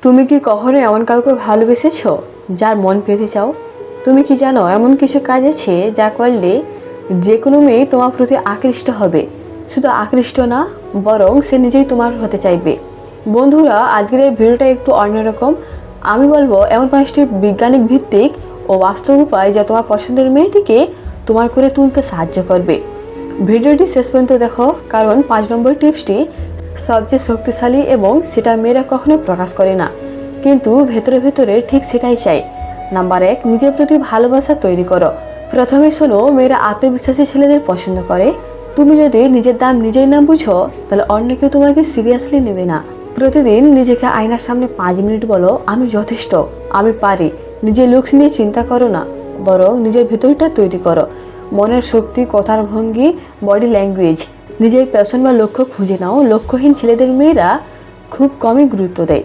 তুমি কি কখনো এমন কাউকে ভালোবেসেছো যার মন পেতে চাও? তুমি কি জানো এমন কিছু কাজ আছে যা করলে যে কোনো মেয়ে তোমার প্রতি আকৃষ্ট হবে? শুধু আকৃষ্ট না, বরং সে নিজেই তোমার হতে চাইবে। বন্ধুরা, আজকের এই ভিডিওটা একটু অন্যরকম। আমি বলবো এমন 5টি বৈজ্ঞানিক ভিত্তিক ও বাস্তব উপায় যা তোমার পছন্দের মেয়েটিকে তোমার করে তুলতে সাহায্য করবে। ভিডিওটি শেষ পর্যন্ত দেখো, কারণ 5 নম্বর টিপসটি সবচেয়ে শক্তিশালী এবং সেটা মেয়েরা কখনো প্রকাশ করে না, কিন্তু ভেতরে ভেতরে ঠিক সেটাই চাই। নাম্বার 1, নিজের প্রতি ভালোবাসা তৈরি করো। প্রথমে শোনো, মেয়েরা আত্মবিশ্বাসী ছেলেদের পছন্দ করে। তুমি যদি নিজের দাম নিজেই না বুঝো, তাহলে অন্য কেউ তোমাকে সিরিয়াসলি নেবে না। প্রতিদিন নিজেকে আয়নার সামনে 5 মিনিট বলো, আমি যথেষ্ট, আমি পারি। নিজের লুকস নিয়ে চিন্তা করো না, বরং নিজের ভেতরটা তৈরি করো। মনের শক্তি, কথার ভঙ্গি, বডি ল্যাঙ্গুয়েজ, নিজের প্যাশন বা লক্ষ্য খুঁজে নাও। লক্ষ্যহীন ছেলেদের মেয়েরা খুব কমই গুরুত্ব দেয়।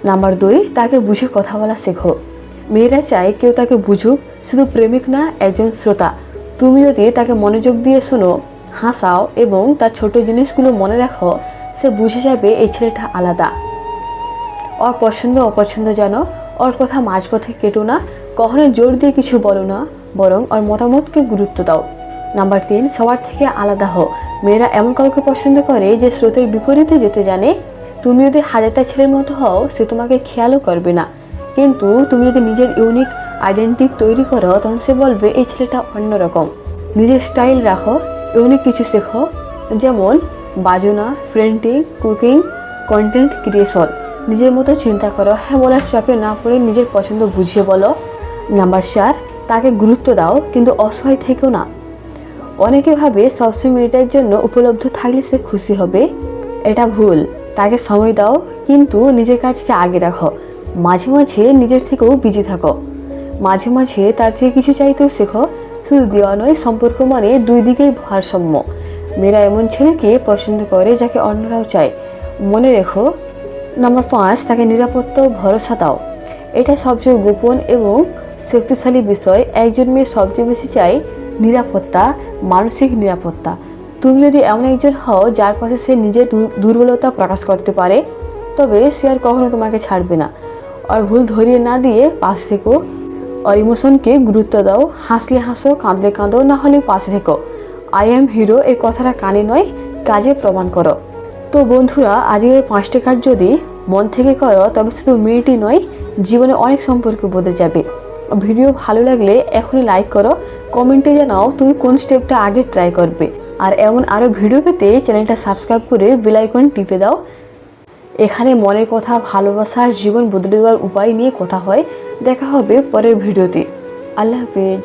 নাম্বার 2, তাকে বুঝে কথা বলা শেখো। মেয়েরা চায় কেউ তাকে বুঝুক, শুধু প্রেমিক না, একজন শ্রোতা। তুমি যদি তাকে মনোযোগ দিয়ে শোনো, হাসাও এবং তার ছোট জিনিসগুলো মনে রাখো, সে বুঝে যাবে এই ছেলেটা আলাদা। ওর পছন্দ অপছন্দ জানো, ওর কথা মাঝপথে কেটো না, কখনো জোর দিয়ে কিছু বলো না, বরং ওর মতামতকে গুরুত্ব দাও। নাম্বার 3, সবার থেকে আলাদা হও। মেয়েরা এমন কাউকে পছন্দ করে যে স্রোতের বিপরীতে যেতে জানে। তুমি যদি 1000টা ছেলের মতো হও, সে তোমাকে খেয়ালও করবে না, কিন্তু তুমি যদি নিজের ইউনিক আইডেন্টিটি তৈরি করো, তখন সে বলবে এই ছেলেটা অন্যরকম। নিজের স্টাইল রাখো, ইউনিক কিছু শেখো, যেমন বাজনা, পেন্টিং, কুকিং, কন্টেন্ট ক্রিয়েশন। নিজের মতো চিন্তা করো, হ্যাঁ বলার চাপে না পড়ে নিজের পছন্দ বুঝিয়ে বলো। নাম্বার 4, তাকে গুরুত্ব দাও, কিন্তু অসহায় থেকেও না। অনেকে ভাবে সবসময় মেয়েটার জন্য উপলব্ধ থাকলে সে খুশি হবে। এটা ভুল। তাকে সময় দাও, কিন্তু নিজের কাজকে আগে রাখো। মাঝে মাঝে নিজের থেকেও বিজি থাকো। মাঝে মাঝে তার থেকে কিছু চাইতেও শেখো। শুধু দেওয়া নয়, সম্পর্ক মানে 2 দিকেই ভারসাম্য। মেয়েরা এমন ছেলেকে পছন্দ করে যাকে অন্যরাও চায়। মনে রেখো। নাম্বার 5, তাকে নিরাপত্তা ও ভরসা দাও। এটা সবচেয়ে গোপন এবং শক্তিশালী বিষয়। একজন মেয়ে সবচেয়ে বেশি চায় নিরাপত্তা, মানসিক নিরাপত্তা। তুমি যদি এমন একজন হও যার পাশে সে নিজের দুর্বলতা প্রকাশ করতে পারে, তবে সে আর কখনো তোমাকে ছাড়বে না। আর ভুল ধরিয়ে না দিয়ে পাশে থেকো। আর ইমোশনকে গুরুত্ব দাও। হাসলে হাসো, কাঁদলে কাঁদো, না হলে পাশে থেকো। আই এম হিরো এই কথাটা কানে নয়, কাজে প্রমাণ করো। তো বন্ধুরা, আজকের এই 5টি কাজ যদি মন থেকে করো, তবে শুধু মেয়েটি নয়, জীবনে অনেক সম্পর্ক বদলে যাবে। ভিডিও ভালো লাগলে এখনই লাইক করো, কমেন্টে জানাও তুমি কোন স্টেপটা আগে ট্রাই করবে। আর এমন আরও ভিডিও পেতে চ্যানেলটা সাবস্ক্রাইব করে বেল আইকন টিপে দাও। এখানে মনের কথা, ভালোবাসার, জীবন বদলে দেওয়ার উপায় নিয়ে কথা হয়। দেখা হবে পরের ভিডিওতে। আল্লাহ হাফেজ।